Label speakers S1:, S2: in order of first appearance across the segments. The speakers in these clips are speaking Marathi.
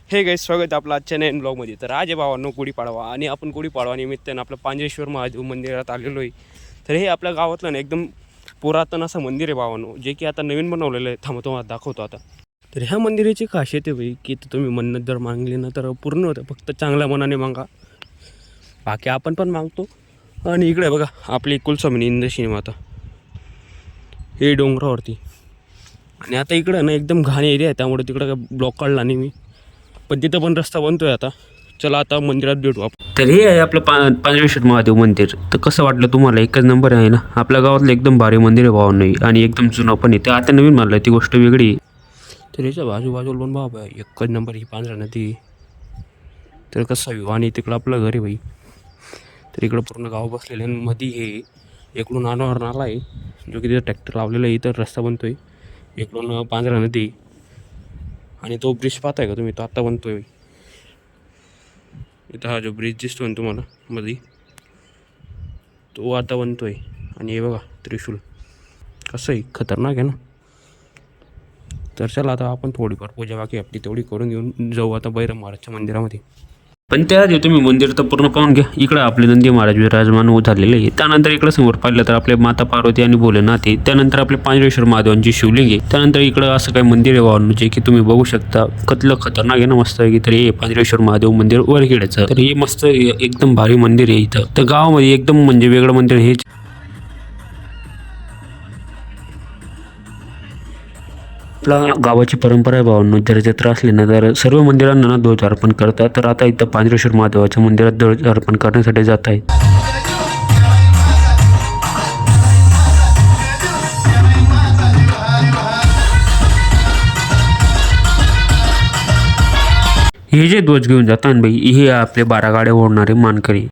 S1: हे गाईस, स्वागत आहे आपलं आजच्या नवीन ब्लॉगमध्ये. तर आज आहे भावांनो गुढीपाडवा आणि आपण गुढीपाडवा निमित्तानं आपलं पांजरेश्वर महादेव मंदिरात आलेलो आहे. तर हे आपल्या गावातलं ना एकदम पुरातन असं मंदिर आहे भावांनो, जे की आता नवीन बनवलेलं आहे. थांबतो तुम्हाला दाखवतो आता. तर ह्या मंदिराची खासियत आहे भाई की तुम्ही मन्नत जर मागली ना तर पूर्ण होतं. फक्त चांगल्या मनाने मागा, बाकी आपण पण मागतो. आणि इकडे बघा आपली कुलस्वामिनी इंद्रशिनी माता, हे डोंगरावरती. आणि आता इकडं ना एकदम घाण एरिया आहे, त्यामुळे तिकडं काय ब्लॉक काढला नाही मी, पण तिथं पण रस्ता बनतोय आता. चला आता मंदिरात भेटू आपण. तर हे आहे आपलं पांजरेश्वर महादेव मंदिर. तर कसं वाटलं तुम्हाला? एकच नंबर आहे ना. आपल्या गावातलं एकदम भारी मंदिर आहे भाव नाही, आणि एकदम जुनं पण आहे. तर आता नवीन मानलं ती गोष्ट वेगळी आहे. तर याच्या बाजूबाजूला पण बाबा एकच नंबर ही पांढरा नदी. तर कसं आहे, आणि तिकडं आपलं घर आहे भाई. तर इकडं पूर्ण गाव बसलेलं आहे. मध्ये हे इकडून अनावर नाला आहे, जो की तिथं ट्रॅक्टर लावलेला आहे. इथं रस्ता बनतोय. इकडून पांढरा नदी, आणि तो ब्रिज पाहताय का तुम्ही? तो आत्ता बनतोय. इथं हा जो ब्रिज दिसतो ना तुम्हाला मध्ये, तो आता बनतोय. आणि हे बघा त्रिशूल कसं आहे, खतरनाक आहे ना. तर चला आता आपण थोडीफार पूजा बाकी आपली तेवढी करून घेऊन जाऊ आता बैरम महाराजच्या मंदिरामध्ये. पण त्याआधी तुम्ही मंदिर तर पूर्ण पाहून घ्या. इकडे आपले नंदी महाराज विराजमान झालेले आहे. त्यानंतर इकडे समोर पाहिलं तर आपले माता पार्वती आणि भोलेनाथ आहे. त्यानंतर आपले पांजरेश्वर महादेवांची शिवलिंग आहे. त्यानंतर इकडं असं काही मंदिर आहे वाहन, जे की तुम्ही बघू शकता. कतलं खतरनाक आहे ना, मस्त आहे की. तर हे पांजरेश्वर महादेव मंदिर वरखेड्याचं. तर हे मस्त एकदम भारी मंदिर आहे. इथं तर गावामध्ये एकदम म्हणजे वेगळं मंदिर हे. आपल्या गावाची परंपरा आहे भावांनो, जर जत्रा असली ना तर सर्व मंदिरांना ना ध्वज अर्पण करतात. तर आता इथं पांजरेश्वर महादेवाच्या मंदिरात ध्वज अर्पण करण्यासाठी जात आहे. हे जे ध्वज घेऊन जातात बाई, हे आपले 12 गाड्या ओढणारे मानकरी.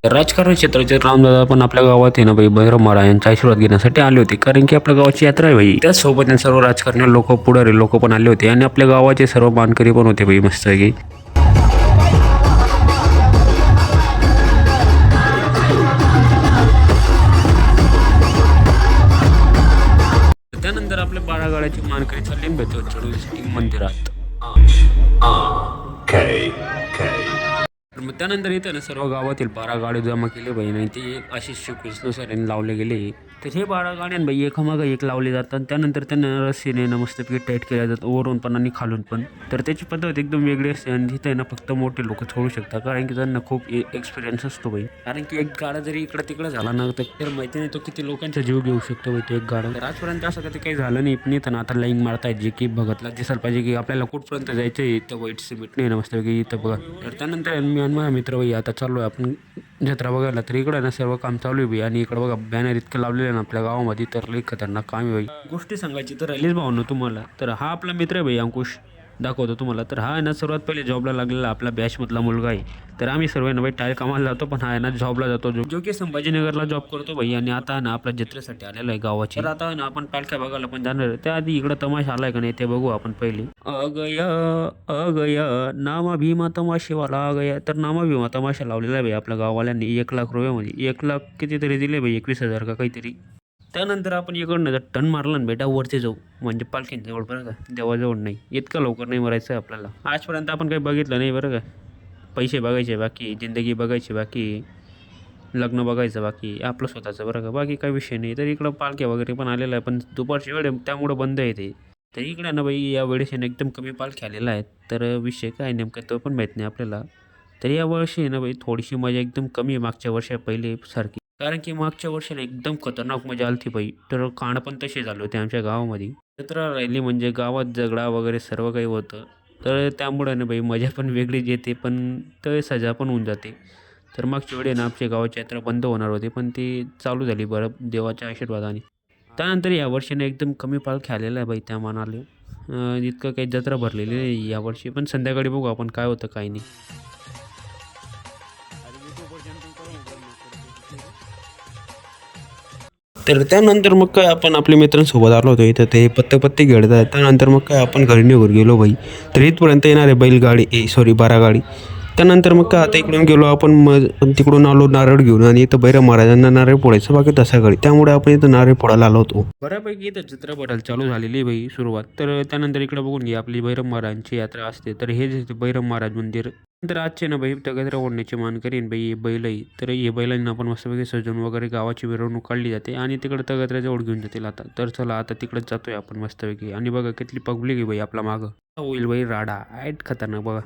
S1: राजकारण क्षेत्राचे रामदादा पण आपल्या गावात आहे ना बाई, बैरम महाराज यांचा आशीर्वाद घेण्यासाठी आले होते. कारण की आपल्या गावाची यात्रा आहे बाई. त्याचसोबत सर्व राजकारणी लोक, पुढारी लोक पण आले होते. आणि आपल्या गावाचे सर्व मानकरी पण होते बाई, मस्त की. त्यानंतर आपल्या 12 गाड्याची मानकरी चालली भेटतो चढवण्यासाठी मंदिरात. मग त्यानंतर इथं ना सर्व गावातील 12 गाडी जमा केले बाई, आणि ते असे कृष्ण सरांनी लावले गेले. तर हे 12 गाड्यां बाई एकामागं एक लावले जातात. त्यानंतर त्यांना रस्सीने ना मस्तपैकी टाईट केल्या जातात, वरून पण आणि खालून पण. तर त्याची पद्धत एकदम वेगळी असते. आणि तिथे ना फक्त मोठे लोक सोडू शकतात, कारण की त्यांना खूप एक्सपिरियन्स असतो बाई. कारण की एक गाडा जरी इकडं तिकडं झाला ना तर माहिती नाही तो किती लोकांचा जीव घेऊ शकतो बाई तो एक गाडा. तर आजपर्यंत असं कधी काही झालं नाही. पण इथं ना आता लाईन मारतायत, जे की भगतला दिसायला पाहिजे की आपल्याला कुठपर्यंत जायचं आहे. इथं वाईट सिमेंट नाही ना मस्तपैकी इथं बघा. तर त्यानंतर मी आणि माझा मित्र बाई आता चाललो आहे आपण जत्रा बघायला. तर इकडं ना सर्व काम चालू आहे बाई. आणि इकडं बघा बॅनर इतकं लावलेलं आहे ना आपल्या गावामध्ये, तर लई खतरनाक काम आहे बाई. गोष्टी सांगायची तर राहिलीच भावना तुम्हाला. तर हा आपला मित्र आहे बाई, अंकुश, दाखवतो तुम्हाला. तर हा आहे ना सर्वात पहिले जॉबला लागलेला आपला बॅचमधला मुलगा आहे. तर आम्ही सर्व ना बाई टायर कामाला जातो, पण हा आहे ना जॉबला जातो, जो की संभाजीनगरला जॉब करतो बाई. आणि आता ना आपल्या जत्रेसाठी आलेला आहे गावाची. तर आता ना आपण पालख्या बघायला पण जाणार आहे. त्याआधी इकडं तमाशा आलाय का नाही ते बघू आपण पहिले. अगया नामा भीमा तमाशेवाला अगया. तर नामा भीमा तमाशा लावलेला आहे बाई आपल्या गाववाल्यांनी 1 लाख रुपयामध्ये. 1 लाख कितीतरी दिले बाई, 21,000 का काहीतरी. त्यानंतर आपण इकडनं जर टर्न मारला ना बेटा वरती जाऊ, म्हणजे पालखींजवळ, बरं का, देवाजवळ नाही. इतकं लवकर नाही मरायचं आहे आपल्याला. आजपर्यंत आपण काही बघितलं नाही, बरं का. पैसे बघायचे बाकी, जिंदगी बघायची बाकी, लग्न बघायचं बाकी, आपलं स्वतःचं, बरं का. बाकी काही विषय नाही. तर इकडं पालख्या वगैरे पण आलेला आहे, पण दुपारची वेळ आहे त्यामुळं बंद आहे ते. तर इकडे ना बाई या वेळेस आहे ना एकदम कमी पालख्या आलेला आहेत. तर विषय काय नेमका तो पण माहीत नाही आपल्याला. तर या वर्षी आहे ना बाई थोडीशी मजा एकदम कमी आहे मागच्या वर्षा पहिले सारखी. कारण की मागच्या वर्षाला एकदम खतरनाक मजा आली थी बाई. तर कांड पण तसे झाले होते आमच्या गावामध्ये. जत्रा राहिली म्हणजे गावात झगडा वगैरे सर्व काही होतं. तर त्यामुळे ना बाई मजा पण वेगळीच येते, पण तर सजा पण होऊन जाते. तर मागच्या वेळी ना आमच्या गावाची यात्रा बंद होणार होती, पण ती चालू झाली बरं देवाच्या आशीर्वादाने. त्यानंतर यावर्षीने एकदम कमी पालख्या आलेला आहे बाई त्या मानाले. इतकं काही जत्रा भरलेली नाही यावर्षी, पण संध्याकाळी बघू आपण काय होतं काय नाही. तर त्यानंतर मग काय आपण आपल्या मित्रांसोबत आलो होतो इथं ते पत्ते खेळत आहेत. त्यानंतर मग काय आपण घरी निघून गेलो बाई. तर इथपर्यंत येणार आहे बैलगाडी सॉरी बारागाडी. त्यानंतर मग काय आता इकडून गेलो आपण मग तिकडून आलो नारळ घेऊन आणि इथं बैरम महाराजांना नारळ फोडायचं बाकी तसा घडी त्यामुळे आपण इथं नारळ फोडायला आलो होतो. बऱ्यापैकी इथं चित्रपटाला चालू झालेली बाई सुरुवात. तर त्यानंतर इकडे बघून घ्या आपली बैरम महाराजांची यात्रा असते. तर हे जे बैरम महाराज मंदिर नंतर आजचे ना बाई तगद्रा ओढण्याची मान करीन बाई बैलही. तर हे बैलांना आपण मस्तपैकी सजवून वगैरे गावाची मिरवणूक काढली जाते आणि तिकडे तगद्रा जवळ घेऊन जातील आता. तर चला आता तिकडेच जातोय आपण मस्तपैकी आणि बघा किती पब्लिक आहे बाई आपला मागं. होईल बाई राडा ॲट खतरनाक बघा.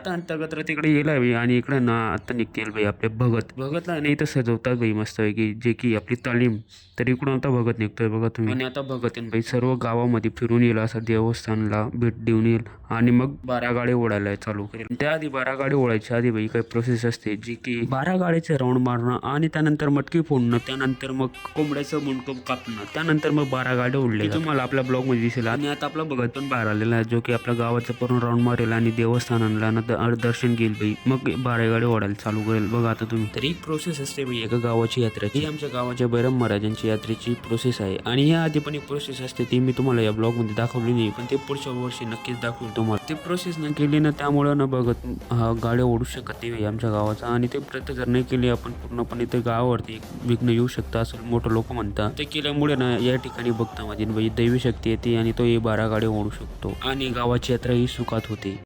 S1: अंतर्गत तिकडे येईल बाई आणि इकडे ना आता निघतील बाई आपले भगतला नाही तर सजवतात बाई मस्त की जे की आपली तालीम. तर इकडून आता भगत निघतोय बघा तुम्ही आणि आता भगत येईल बाई सर्व गावामध्ये फिरून येईल असं देवस्थानला भेट देऊन येईल आणि मग 12 गाडी ओढायला चालू करेल. त्याआधी 12 गाडी ओढायच्या आधी बाई काही प्रोसेस असते जी की 12 गाडीचे राऊंड मारणं आणि त्यानंतर मटकी फोडणं त्यानंतर मग कोंबड्याचं मुंडकं कापणं त्यानंतर मग 12 गाड्या ओढले तुम्हाला आपल्या ब्लॉग मध्ये दिसेल. आणि आता आपला भगत पण बाहेर आलेला आहे जो की आपल्या गावाचं पूर्ण राऊंड मारेल आणि देवस्थानाला दर्शन घेईल बाई मग 12 गाडी ओढायला चालू करेल बघा आता तुम्ही. तर एक प्रोसेस असते बाई एका गावाची यात्रेची. ही आमच्या गावाच्या बैरम महाराजांची यात्रेची प्रोसेस आहे आणि या आधी पण एक प्रोसेस असते ती मी तुम्हाला या ब्लॉग मध्ये दाखवली नाही पण ते पुढच्या वर्षी नक्कीच दाखवेल तुम्हाला. ते प्रोसेस न केली ना त्यामुळे ना बघत गाड्या ओढू शकत नाही आमच्या गावाचा आणि ते प्रयत्न जर नाही केली आपण पूर्णपणे ते गावावरती एक विघ्न येऊ शकतं असं मोठं लोक म्हणतात. ते केल्यामुळे ना या ठिकाणी बघता माझी बाई दैवी शक्ती येते आणि तो 12 गाड्या ओढू शकतो आणि गावाची यात्रा ही सुखात होते.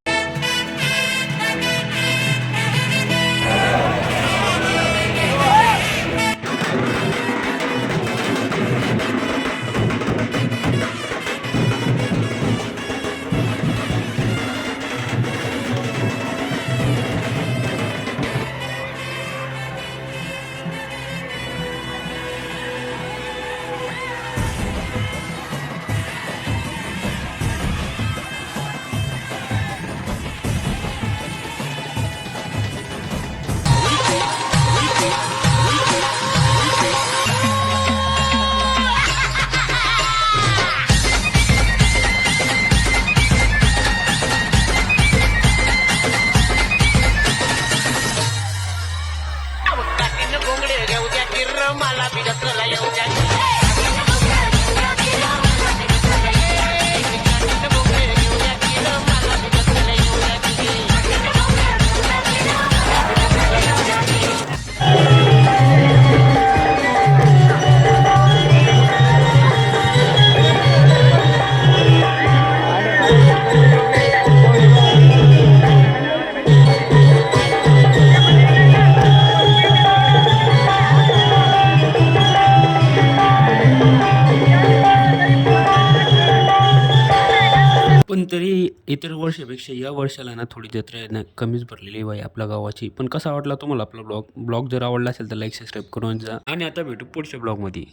S1: इतर वर्षापेक्षा या वर्षाला ना थोडी जत्रा आहे ना कमीच भरलेली आहे बाई आपल्या गावाची. पण कसा वाटला तुम्हाला आपला ब्लॉग जर आवडला असेल तर लाईक सबस्क्राईब करून जा आणि आता भेटू पुढच्या ब्लॉगमध्ये.